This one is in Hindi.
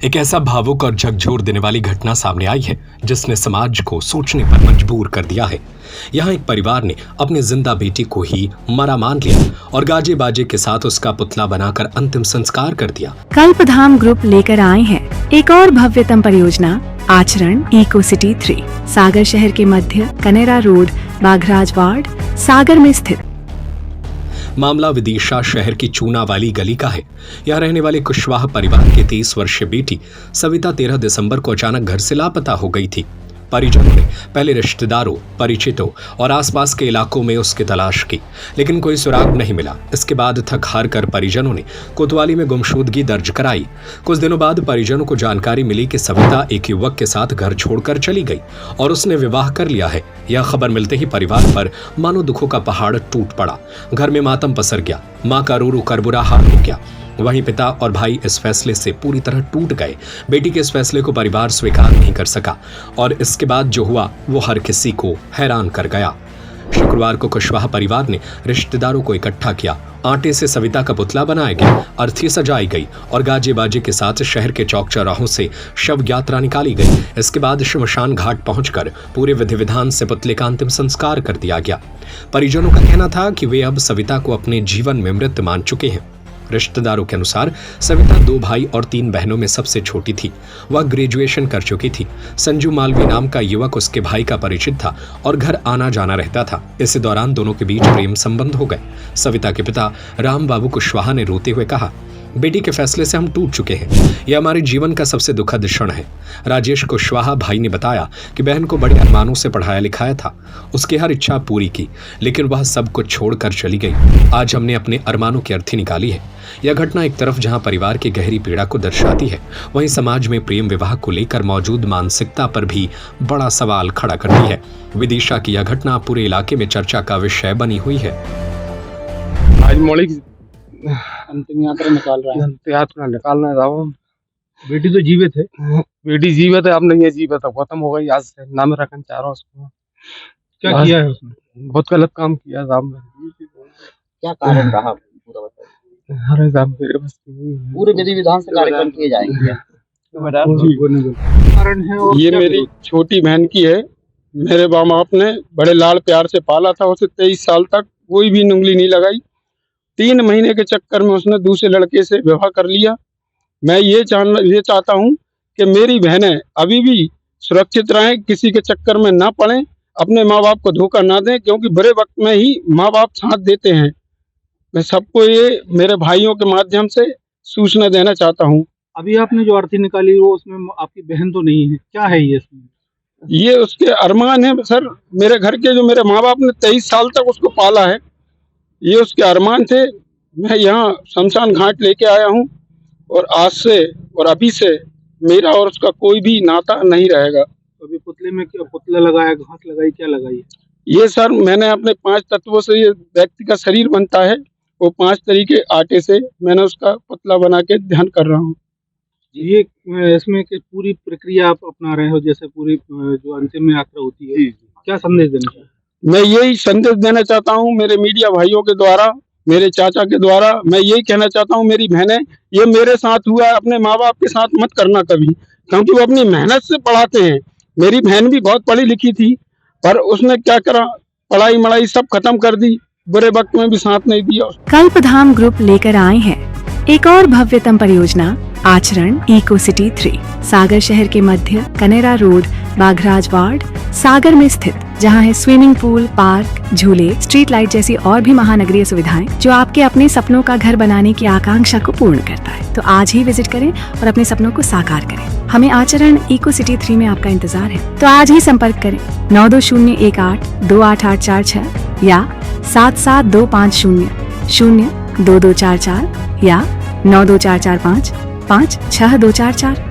एक ऐसा भावुक और झकझोर देने वाली घटना सामने आई है जिसने समाज को सोचने पर मजबूर कर दिया है। यहाँ एक परिवार ने अपनी जिंदा बेटी को ही मरा मान लिया और गाजे बाजे के साथ उसका पुतला बनाकर अंतिम संस्कार कर दिया। कल्पधाम ग्रुप लेकर आए हैं एक और भव्यतम परियोजना आचरण इको सिटी 3 सागर शहर के मध्य कनेरा रोड बाघराज वार्ड सागर में स्थित। मामला विदिशा शहर की चूना वाली गली का है। यहाँ रहने वाले कुशवाहा परिवार की 30 वर्षीय बेटी सविता 13 दिसंबर को अचानक घर से लापता हो गई थी। परिजनों ने पहले रिश्तेदारों, परिचितों और आसपास के इलाकों में उसकी तलाश की, लेकिन कोई सुराग नहीं मिला। इसके बाद थक हार कर परिजनों ने कोतवाली में गुमशुदगी दर्ज कराई। कुछ दिनों बाद परिजनों को जानकारी मिली कि सविता एक युवक के साथ घर छोड़कर चली गई और उसने विवाह कर लिया है। यह खबर मिलते ही परिवार पर मानो दुखों का पहाड़ टूट पड़ा। घर में मातम पसर गया। मां का रो रो कर बुरा हाल हो गया। वहीं पिता और भाई इस फैसले से पूरी तरह टूट गए। बेटी के इस फैसले को परिवार स्वीकार नहीं कर सका और इसके बाद जो हुआ वो हर किसी को हैरान कर गया। शुक्रवार को कुशवाहा परिवार ने रिश्तेदारों को इकट्ठा किया। आटे से सविता का पुतला बनाया गया, अर्थी सजाई गई और गाजे बाजे के साथ शहर के चौक चौराहों से शव यात्रा निकाली गई। इसके बाद शमशान घाट पहुंचकर पूरे विधि विधान से पुतले का अंतिम संस्कार कर दिया गया। परिजनों का कहना था कि वे अब सविता को अपने जीवन में मृत मान चुके हैं। रिश्तेदारों के अनुसार सविता 2 भाई और 3 बहनों में सबसे छोटी थी। वह ग्रेजुएशन कर चुकी थी। संजू मालवी नाम का युवक उसके भाई का परिचित था और घर आना जाना रहता था। इसी दौरान दोनों के बीच प्रेम संबंध हो गए। सविता के पिता राम बाबू कुशवाहा ने रोते हुए कहा, बेटी के फैसले से हम टूट चुके हैं। यह हमारे जीवन का सबसे दुखद क्षण है। राजेश कुशवाहा भाई ने बताया कि बहन को बड़े अरमानों से पढ़ाया लिखाया था, उसकी हर इच्छा पूरी की, लेकिन वह सब कुछ छोड़कर चली गई। आज हमने अपने अरमानों की अर्थी निकाली है। यह घटना एक तरफ जहां परिवार की गहरी पीड़ा को दर्शाती है, वहीं समाज में प्रेम विवाह को लेकर मौजूद मानसिकता पर भी बड़ा सवाल खड़ा करती है। विदिशा की यह घटना पूरे इलाके में चर्चा का विषय बनी हुई है। आज मौलिक अंतिम यात्रा निकालना था। बेटी तो जीवित है। बेटी जीवित है, अब नहीं है जीवित, अब खत्म हो गई। आज से नाम रखना चाह रहा हूँ उसको। क्या किया है उसने? बहुत गलत काम किया साहब। क्या कारण रहा पूरा बताइए। अरे साहब मेरे बस पूरे विधि विधान से कार्यक्रम किए जाएंगे। कारण है और ये मेरी छोटी बहन की है। मेरे माँ बाप ने बड़े लाड़ प्यार से पाला था उसे। 23 साल तक कोई भी उंगली नहीं लगाई। 3 महीने के चक्कर में उसने दूसरे लड़के से विवाह कर लिया। मैं ये चाहता हूँ कि मेरी बहनें अभी भी सुरक्षित रहें, किसी के चक्कर में ना पड़ें, अपने माँ बाप को धोखा ना दें, क्योंकि बुरे वक्त में ही माँ बाप साथ देते हैं। मैं सबको ये मेरे भाइयों के माध्यम से सूचना देना चाहता हूँ। अभी आपने जो अर्थी निकाली वो उसमें आपकी बहन तो नहीं है, क्या है ये इसमें? ये उसके अरमान है सर। मेरे घर के जो मेरे माँ बाप ने 23 साल तक उसको पाला है, ये उसके अरमान थे। मैं यहाँ शमशान घाट लेके आया हूँ और आज से और अभी से मेरा और उसका कोई भी नाता नहीं रहेगा। अभी पुतले में क्या पुतला लगाया, घास लगाई, क्या लगाई? ये सर मैंने अपने 5 तत्वों से ये व्यक्ति का शरीर बनता है, वो 5 तरीके आटे से मैंने उसका पुतला बना के ध्यान कर रहा हूँ। ये इसमें की पूरी प्रक्रिया आप अपना रहे हो, जैसे पूरी जो अंतिम यात्रा होती है, क्या संदेश देना चाहिए? मैं यही संदेश देना चाहता हूँ मेरे मीडिया भाइयों के द्वारा, मेरे चाचा के द्वारा। मैं यही कहना चाहता हूँ मेरी बहनें, ये मेरे साथ हुआ है, अपने माँ बाप के साथ मत करना कभी, क्योंकि वो अपनी मेहनत से पढ़ाते हैं। मेरी बहन भी बहुत पढ़ी लिखी थी, पर उसने क्या करा, पढ़ाई मढ़ाई सब खत्म कर दी, बुरे वक्त में भी साथ नहीं दिया। कल्पधाम ग्रुप लेकर आए हैं एक और भव्यतम परियोजना आचरण इको सिटी 3 सागर शहर के मध्य कनेरा रोड बाघराज वार्ड सागर में स्थित, जहां है स्विमिंग पूल, पार्क, झूले, स्ट्रीट लाइट जैसी और भी महानगरीय सुविधाएं जो आपके अपने सपनों का घर बनाने की आकांक्षा को पूर्ण करता है। तो आज ही विजिट करें और अपने सपनों को साकार करें। हमें आचरण इको सिटी 3 में आपका इंतजार है, तो आज ही संपर्क करें 9201828846 या 7725002244 या 92445 56244।